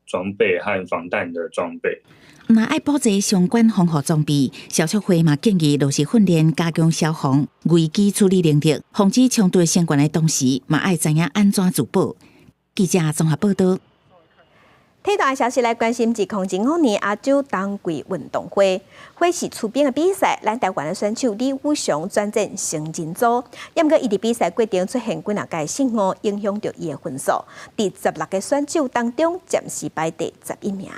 装备和防弹的装备。嘛爱补齐相关防护装备，消促会嘛建议落实训练，加强消防危机处理能力，防止冲突相关的同时，嘛爱知影安怎自保。记者综合报道。体坛消息来关心2005年亚洲冬季运动会，会是出兵的比赛，咱台湾的选手李武雄转战成人组，不过伊伫比赛过程出现几件失误，影响到伊的分数，伫16个选手当中暂时排第11名。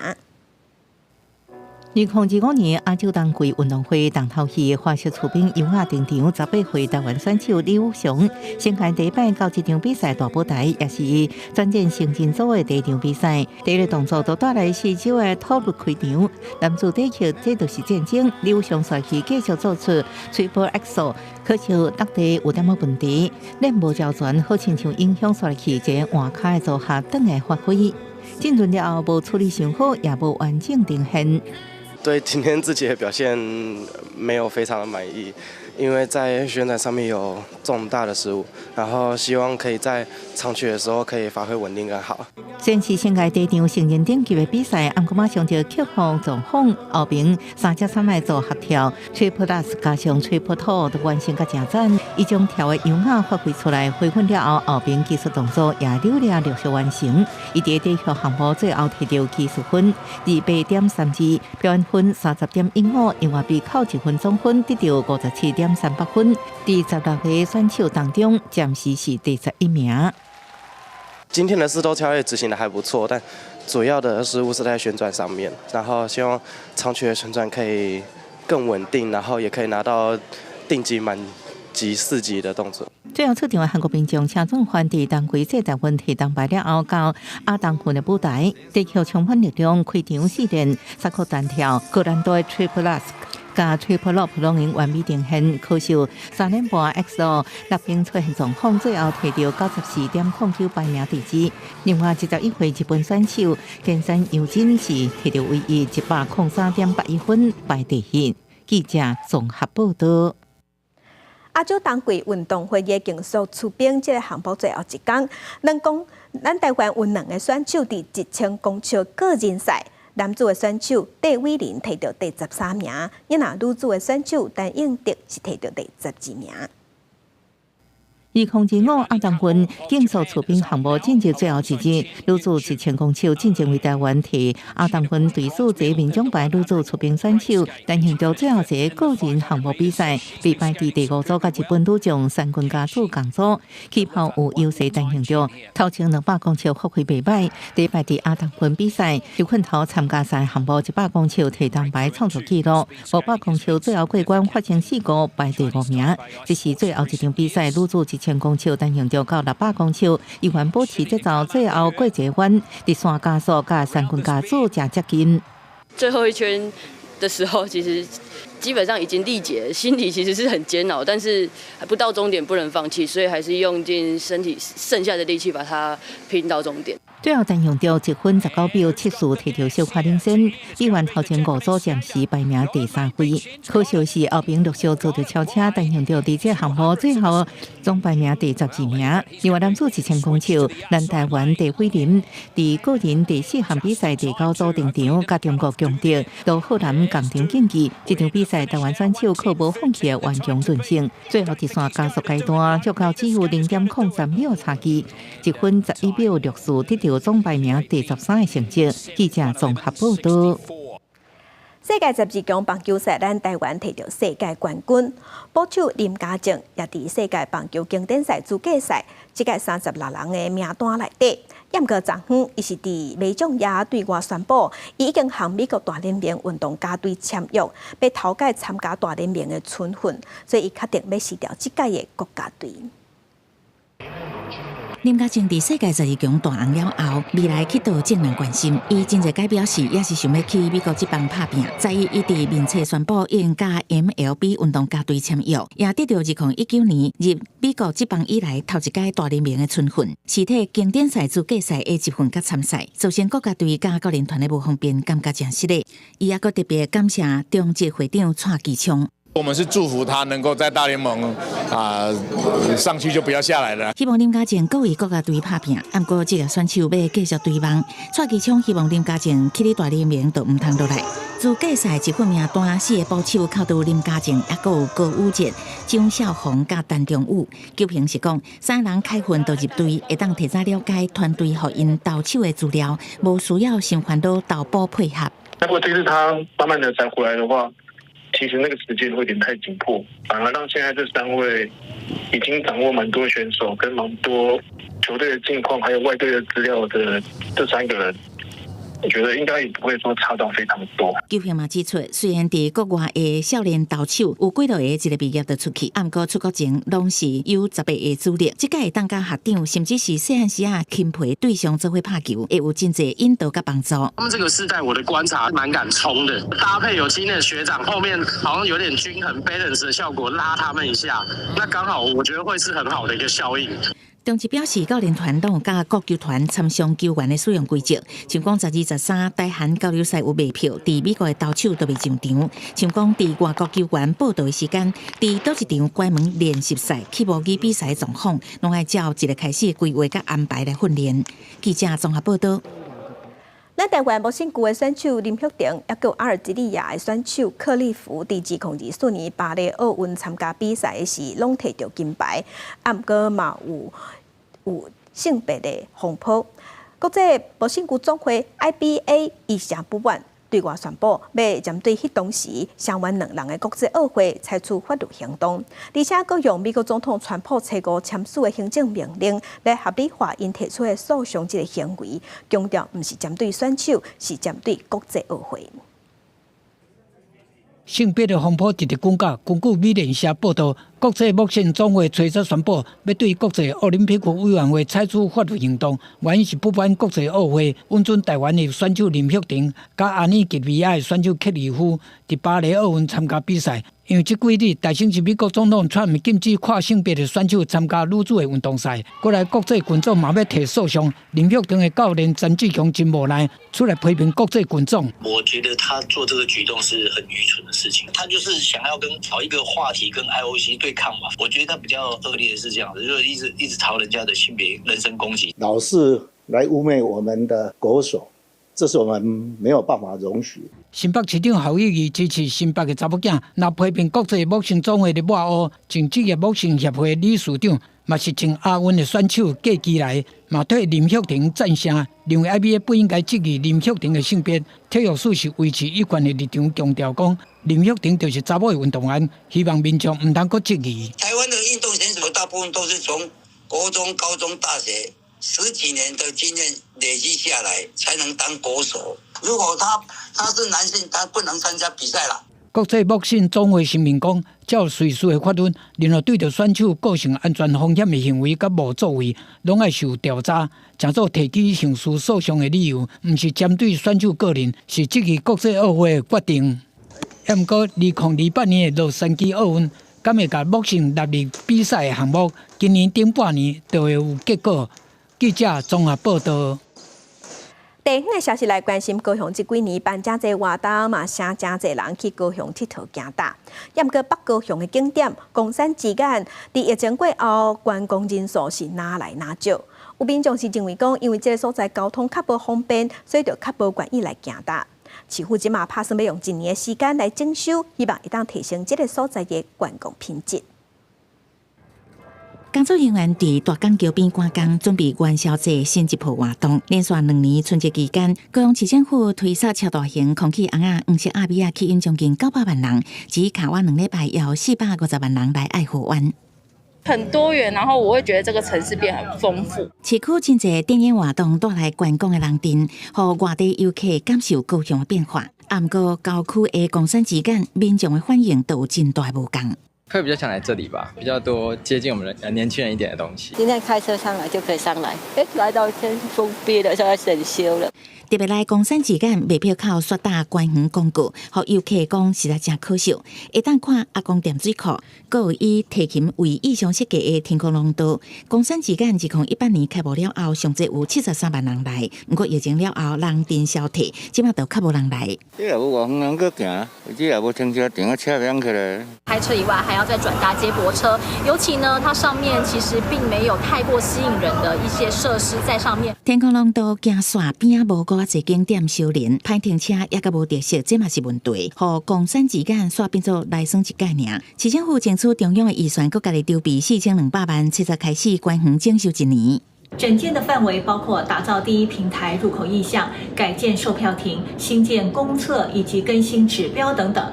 2025年亚洲冬季运动会重头戏，花式出兵优雅登场，18岁台湾选手李武雄，先开第一摆到这场比赛大舞台，也是伊转战成人组的第一场比赛。第一个动作就带来四周的套路开场，男子第一球这就是战争，李武雄帅气继续做出 Triple Axel， 可惜落地有点仔问题，练无照全，好亲像影响帅气这换脚的组合转来发挥。进入了后无处理上好，也无完整呈现。对今天自己的表现没有非常的满意，因为在旋转上面有重大的失误，然后希望可以在长曲的时候可以发挥稳定更好。先是先界第一场成人顶级的比赛，不过马上就克服状况，后边3只3来做合跳 ，Triple Plus 加上 Triple Toe 都完成个正赞，伊将跳的优雅发挥出来，回分了后，后边技术动作也流利陆续完成。伊伫第一项项目最后摕到技术分28.32，表演分30.15，另外比扣1分总分得到57.38分，第16个选手当中暂时是第11名。今天的4周跳跃执行的还不错，但主要的失误是在旋转上面，然后希望长曲的旋转可以更稳定，然后也可以拿到定级满级4级的动作。最后出场的韩国民众车总环伫冬季世大运提当败了后，到亚冬训的舞台，地球充分力量开场试练3个单跳、高难度的 Triple Ask 加 Triple Loop 拢已完美呈现，可惜3连半 XO 立兵出现状况，最后摕到94.09排名第2。另外11岁日本选手健山优真是摕到唯一103.81分排第1。记者综合报道。亚洲冬季运动会嘅竞速出兵，这个项目最后一天，咱台湾有2个选手伫1000公尺个人赛，男子的选手戴伟林摕到第13名，女子的选手陈映德是摕到第12名。2025亚冬运竞速出兵项目进入最后一日，女子1000公尺进前为台湾提亚冬运队数第民奖牌女子出兵选手，进行到最后一个个人项目比赛，被排伫第5组甲日本女将三军家组共组，起跑有优势进行着。头前200公尺发挥袂歹，第排伫亚冬运比赛，就困头参加赛项目100公尺提铜牌创造纪录，500公尺最后过关发生事故排第5名。这是最后一场比赛，女子1000公尺单行着到600公尺，依然保持节奏，最后过一弯，第3加速甲三军加速正接近。最后一圈的时候，其实基本上已经力竭，心里其实是很煎熬，但是还不到终点不能放弃，所以还是用尽身体剩下的力气把它拼到终点。最后单用到1分19秒74，摕到小快领先，比完头前5组暂时排名第3位。可惜是后边陆续做到超车，单用到伫这项目最后总排名第12名。另外男子1000公尺，咱台湾戴伟林伫个人第4项比赛第9组登场，甲中国强敌都浩南共场竞技。这场比赛台湾选手靠无放弃顽强韧性，最后第3加速阶段足到只有0.03秒差距，1分11秒64，得到总排名第13的成绩。记者综合报道。世界12强棒球赛，咱台湾摕到世界冠军。保手林家正也伫世界棒球经典赛资格赛这个36人的名单内底。验过昨昏，伊是伫美将也对外宣布，伊已经向美国大联盟运动家队签约，被头届参加大联盟的春训，所以伊确定要辞掉这届的国家队。林家正伫世界12强大红了后，未来去到正面关心，伊真侪解表示，也是想要去美国职棒拍拼。在伊伫面册宣布已经甲 MLB 运动家队签约，也得到2019年入美国职棒以来头一届大联盟的春训，是替经典赛资格赛的一份甲参赛，造成国家队甲教练团的无方便，感觉真失礼。伊也阁特别感谢中职会长蔡其昌。我们是祝福他能够在大联盟上去就不要下来了。希望林家正各为国家队拍拼，不过这个选手要继续追梦。蔡其昌希望林家正去哩大联盟就唔通落来。资格赛1份名单4个保手靠到林家正，也有高武杰、张孝宏甲陈忠武。球评是讲3人开训就入队，会当提早了解团队互因投手的资料，无需要先烦恼导播配合。如果这次他慢慢的才回来的话，其实那个时间会有点太紧迫，反而让现在这3位已经掌握蛮多选手跟蛮多球队的近况，还有外队的资料的这3个人，我觉得应该也不会说差到非常多。球评嘛指出，虽然伫国外的少年投手有几多个一个毕业就出去，不过出国前拢是有18个资历，这个会当甲学长甚至是细汉时啊钦培对象做伙拍球，会有真侪引导甲帮助。他们这个世代，我的观察蛮敢冲的，搭配有经验的学长，后面好像有点均衡 balance 的效果，拉他们一下，那刚好我觉得会是很好的一个效应。中职表示，教练团拢有甲各球团参详球员的使用规则，像讲12、13大韩交流赛有卖票，伫美国的投手都未上场；像讲伫外国球员报道的时间，伫倒一场关门练习赛去模拟比赛的状况，拢爱照一个开始的规划甲安排来训练。记者综合报道。咱台湾木星区的选手林旭婷，也有阿尔及利亚的选手克利夫，伫2024年巴黎奥运参加比赛时，拢摕到金牌，不过嘛有性别的风波。国际木星区总会 IBA 伊成不满，对外宣布要针对迄当时相关2人的国际奥会采取法律行动，而且佮用美国总统川普初5签署的行政命令来合理化因提出的诉讼这个行为，强调毋是针对选手，是针对国际奥会。性别的风波直直讲价。根据美联社报道，国际目前总会初3宣布要对国际奥林匹克委员会采取法律行动，原因是不满国际奥会允准台湾的选手林旭婷甲阿尼吉利亚的选手克里夫伫巴黎奥运参加比赛。因为这几日，大城市美国总统川普禁止跨性别的选手参加女子的运动赛。过来，国际群众嘛要提诉讼。林旭婷的教练陈志强真无奈，出来批评国际群众。我觉得他做这个举动是很愚蠢的事情，他就是想要找一个话题跟 IOC 对抗嘛。我觉得他比较恶劣的是这样子，就是一直朝人家的性别人身攻击，老是来污蔑我们的国手，这是我们没有办法容许。新北市长侯友宜支持新北的查某囝，若批评国际木星总会的抹黑，前职业木星协会理事长嘛是从亚运的选手过期来，嘛替林旭廷赞声，认为 IBA 不应该质疑林旭廷的性别。体育署是维持一贯的立场，强调讲林旭廷就是查某的运动员，希望民众唔通搁质疑。台湾的运动选手大部分都是从国中、高中、大学10几年的经验累积下来，才能当国手。如果他是男性，他不能参加比赛了。国际木星总会声明讲，照瑞士的法律，任何对着选手构成安全风险的行为甲无作为，拢要受调查。正做提起刑事诉讼的理由，毋是针对选手个人，是质疑国际奥会的决定。不过，2028年的洛杉矶奥运，敢会甲木星纳入比赛的项目？今年顶半年就会有结果。记者综合报道。地方的消息来关心，高雄这几年办真侪活动嘛，请真侪人去高雄佚佗行踏。也毋过北高雄的景点公山之间，伫疫情过后，观光人数是哪来哪少。有民众是认为讲，因为这个所在交通较无方便，所以就较无愿意来行踏。市府即马打算要用1年的时间来整修，希望会当提升这个所在的观光品质。工作人员伫大港桥边赶工，准备元宵节新一波活动。连续2年春节期间，高雄市政府推出超大型空气红啊、黄色阿米啊，吸引将近900万人，只卡完2礼拜，有450万人来爱河湾。很多元，然后我会觉得这个城市变很丰富。市区真侪电影活动带来观光的人潮，让外地游客感受高雄的变化。不过，郊区的公山之间，民众的反应都有真大无同。会比较想来这里吧，比较多接近我们年轻人一点的东西。今天开车上来就可以上来，来到天封闭了，现在整修了。特别来公山之间卖票口刷大观园广告，让游客讲实在真可惜。会当看阿公店水库，还有以提琴为意象设计的天空廊道。公山之间自从18年开幕了后，上侪有73万人来。不过疫情了后，人丁消退，即马就较无人来。这也无外远人去行，这也无停车停个车辆起来。开车以外，还要再转搭接驳车，尤其呢，它上面其实并没有太过吸引人的一些设施在上面。天空廊道行线边啊，无偌侪景点相连，歹停车也甲无特色，这嘛是问题。互公山之间煞变做来耍一概尔。市政府争取中央的预算，佮家己筹备4200万，切实开始观园整修1年。整建的范围包括打造第一平台入口意向、改建售票亭、新建公厕以及更新指标等等。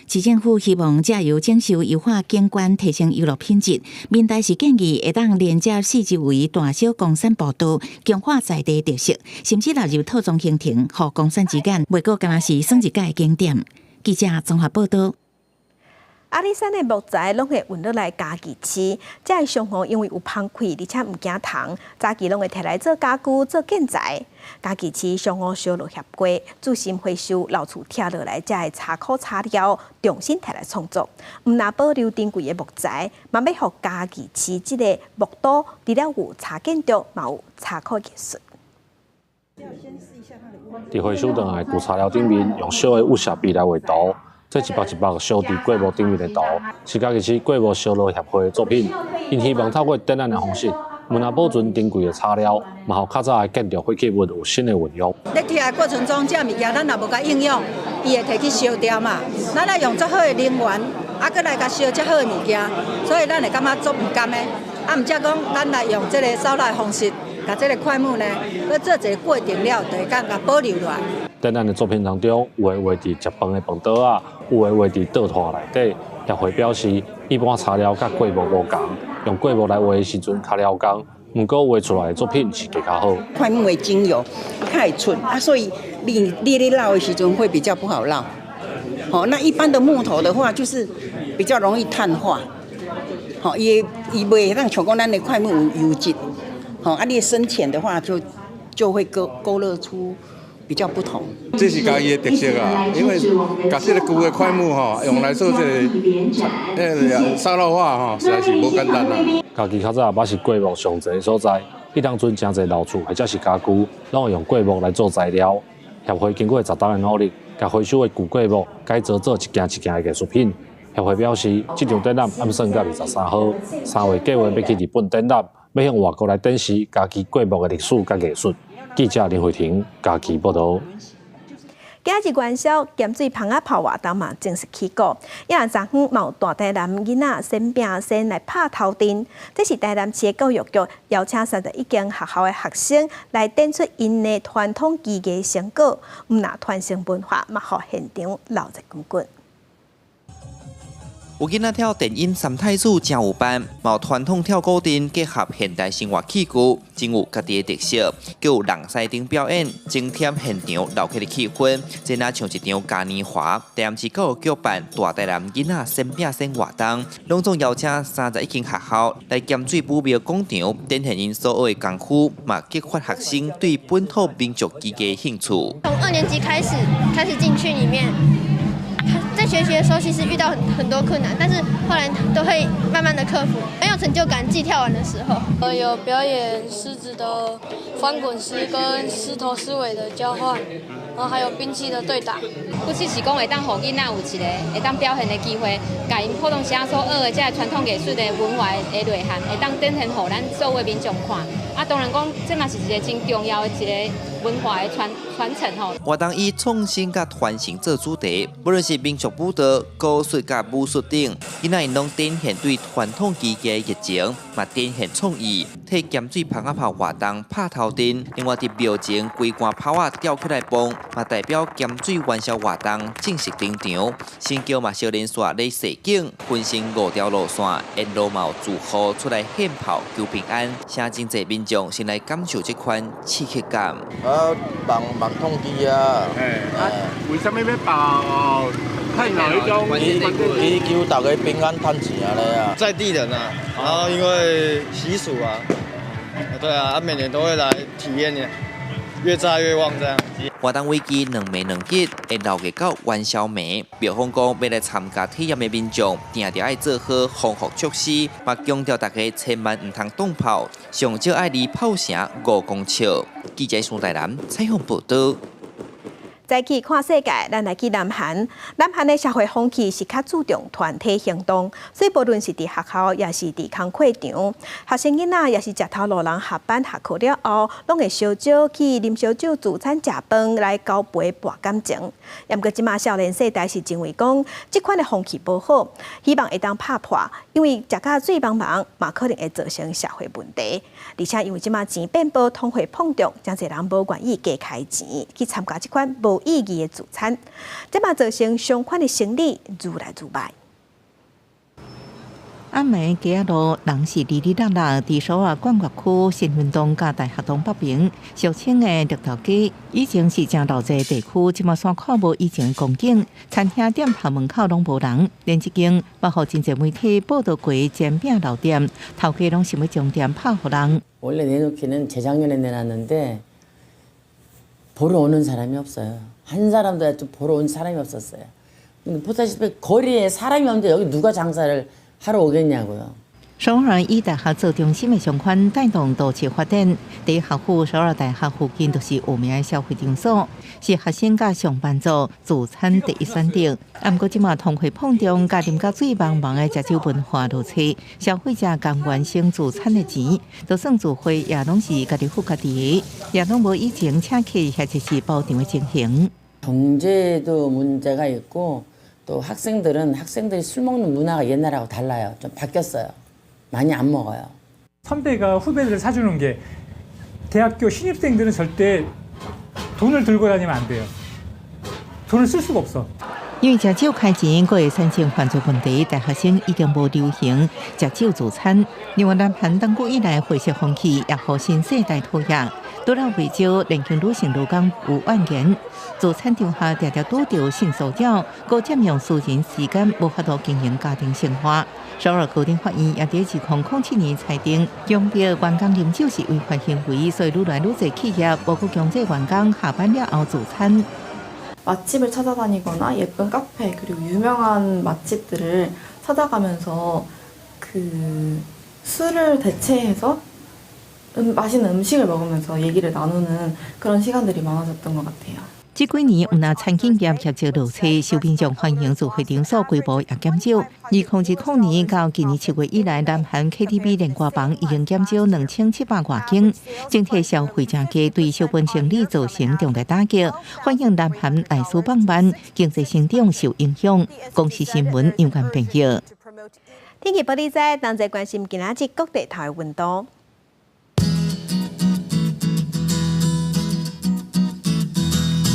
市政府希望借由整修优化景观，提升娱乐品质。民代是建议会当连接4周围大小公山步道，强化在地特色，甚至纳入套装行程，互公山之间袂过敢若是算一届景点。记者综合报道。阿里山的木材拢会运落来家己吃，这个商户因为有芳气，而且唔惊虫，早期拢会摕来做家具、做建材。家己吃商户烧落协会，注心回收老厝拆落来这个柴枯材料，重新摕来创作。唔但保留珍贵的木材，嘛要互家己吃这个木刀，除了有茶建筑，嘛有柴枯艺术。伫回收倒来旧材料顶面，用小的物色笔来画图。这一幅一幅烧伫过木顶面的图，是家己是过木烧烙协会的作品。因希望透过展览的方式，唔但保存珍贵的材料，嘛互较早的建筑废弃物有新的运用。在拆的过程中，这物件咱若无甲应用，伊会摕去烧掉嘛。咱来用足好的能源，搁来甲烧足好的物件，所以咱会感觉足唔甘的。毋则讲，咱来用这个烧蜡的方式，甲这个块木呢，要做一个过程了，就会甲保留落来。在咱的作品当中，有的画伫食饭的饭桌啊，有的画伫倒拖内底。协会表示，一般材料甲过木无共，用过木来画的时阵较了工，不过画出来的作品是更加好。块木的精油太纯啊，所以你烙的时阵会比较不好烙。好，那一般的木头的话，就是比较容易碳化。好，伊袂让像讲咱的块木有油质。好，啊，你深浅的话就会勾勒出比较不同。这是家己的特色啊，因为甲这个旧的块木吼，用来做这个沙烙画吼，实在是无简单啦。家己较早嘛是过木上侪所在，迄当阵真侪老厝或者是家具，拢会用过木来做材料。协会经过10年的努力，甲回收的旧过木改造做一件一件的艺术品。协会表示，这场展览暗算到23号，3月计划要去日本展览，要向外国来展示家己过木的历史甲艺术。记者林慧婷家己报道。今日元宵咸水芳仔炮活动嘛正式起鼓，因为昨昏有大台南囡仔先拼先来拍头阵，这是台南市的教育局邀请31间学校的学生来展出因的传统技艺成果，唔那传承文化，嘛互现场闹热滚滚。有囡仔跳电影《三太子》真有班，有传统跳古阵结合现代生活器具，真有家己的特色。佮有人西顶表演，增添现场闹起的气氛，真若像一场嘉年华。台南市教育局办大台南囡仔先拼先活动，隆重邀请31间学校来咸水武庙广场，展现因所学的功夫，嘛激发学生对本土民族技艺的兴趣。从2年级开始进去里面。在学习的时候，其实遇到很多困难，但是后来都会慢慢的克服，很有成就感。自己跳完的时候，有表演狮子的翻滚狮跟狮头狮尾的交换，然后还有兵器的对打。不只是讲会当让囡仔有一个会当表现的机会，甲因普通时所学的这传统艺术的文化的内涵，会当展现给咱所有民众看。啊，当然讲，这嘛是一个真重要的一个文化的传承吼。活动以创新甲传承做主题，不论是民族舞蹈、古术甲武术等，囡仔因拢展现对传统技艺的热情，嘛展现创意，替咸水芳仔炮活动拍头阵。另外，伫庙前规杆炮仔吊起来放，嘛代表咸水元宵活动正式登场。新桥嘛少年线咧示警，分成5条路线，沿路嘛有祝福出来献炮求平安，请真侪民众先来感受这款刺激感。放痛机啊！为什么要放哦？看哪一种？祈求大家平安赚钱啊咧啊！在地人啊，然后因为习俗啊，对啊，每年都会来体验的，越炸越旺这样。活动为期2暝2日，会闹热到元宵暝。庙方讲要来参加体验的民众，定定爱做好防护措施，嘛强调大家千万唔通动炮，上少爱离炮声5公尺。记者孙台南采访报道。再去看世界，咱来去南韩。南韩的社会风气是较注重团体行动，所以无论是伫学校，也是伫工课场，学生囡仔也是食头路人下班下课了后，拢会烧酒去啉烧酒、自餐食饭来交陪博感情。也毋过即马少年世代是认为讲，即款的风气无好，希望会当拍破，因为食甲水茫茫，嘛可能会造成社会问题。而且因为即马钱变薄，通货膨胀，真侪人无愿意加开钱去参加即款无意义的自餐，这嘛造成相关的生理愈来愈歹。暗暝街路人是哩哩啦啦，伫首尔管辖区新运动甲大学东北边，俗称的绿头街，以前是真闹热地区，即马山看无以前光景，餐厅店头门口拢无人，连即间包括真侪媒体报道过煎饼老店，头家拢想要将店拍互人。 원래 내놓기는 재작년에 내놨는데 보러 오는 사람이 없어요. 한 사람도 보러 온 사람이 없었어요. 근데 보다시피 거리에 사람이 없는데 여기 누가 장사를 하러 오겠냐고요. 首尔以大学做中心的相关带动都市发展，第一学府首尔大学附近都是有名的消费场所，是学生甲上班族自餐第一选择。不过，即马通货膨胀，加啉甲水茫茫的食酒文化落去，消费者甘愿省自餐的钱，就算自费也拢是家己付家己的，也拢无以前请客或者是包场的情形。 경제도 문제가 있고 또 학생들이 술 먹는 문화가 옛날하고 달라요. 좀 바뀌었어요. 많이 안 먹어요. 선배가 후배들을 사주는 게 대학교 신입생들은 절대 돈을 들고 다니면 안 돼요. 돈을 쓸 수가 없어. 因为食酒开钱，佫会产生犯罪问题，大学生已经无流行食酒自餐。另外，南韩长久以来灰色风气也互新世代讨厌。除了为少年轻女性入港有怨言，自餐场下常常拄到性骚扰，佫占用私人时间，无法度经营家庭生活。首尔高等法院也伫2007年裁定，强调员工饮酒是违法行为，所以愈来愈侪企业包括强制员工下班了后自餐。 맛집을 찾아다니거나 예쁜 카페 그리고 유명한 맛집들을 찾아가면서 그 술을 대체해서 맛있는 음식을 먹으면서 얘기를 나누는 그런 시간들이 많아졌던 것 같아요. 这几年有那餐饮业业绩落车，受民众欢迎做会场所规模也减少。2010年到今年7月以来，南韩 KTV 连歌房已经减少2700多间，整体消费者家对小本生意造成重大打击。欢迎南韩来苏放慢，经济成长受影响。公司新闻有关朋友。天气报道在当在关心今仔日各地头的温度。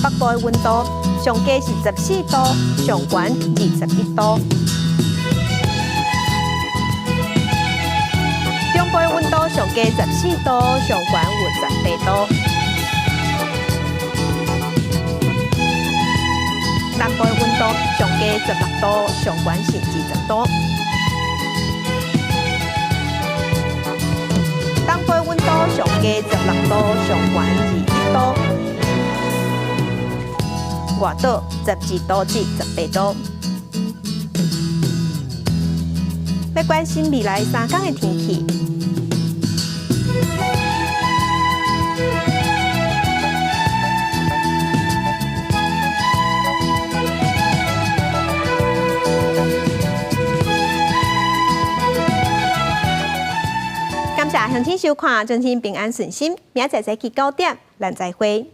北部的温度上低是14度，上悬21度。中部的温度上低14度，上悬有18度。南部的温度上低16度，上悬是20度。东部的温度上低16度，上悬21度。外岛12度至18度。要关心未来3天的天气。感谢乡亲收看，祝您平安顺心。明仔早起9点，咱再会。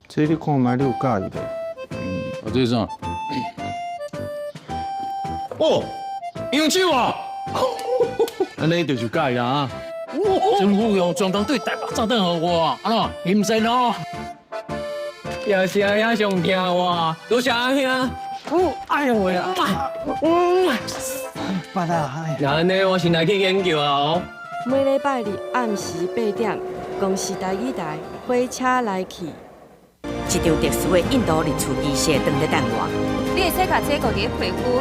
这你看卖你有介意的？这是啥？哦，用手啊！安尼就是介意啊！政府用中共对台北炸弹给我，安怎阴森哦？也是啊，也上惊我，多谢阿兄。哎呦喂啊！爸爸，那安尼我先来去研究啊哦。每礼拜日暗时8点，公视台语台火车来去。一场特殊的印度日出仪式等在等我。你会使把这个伫皮肤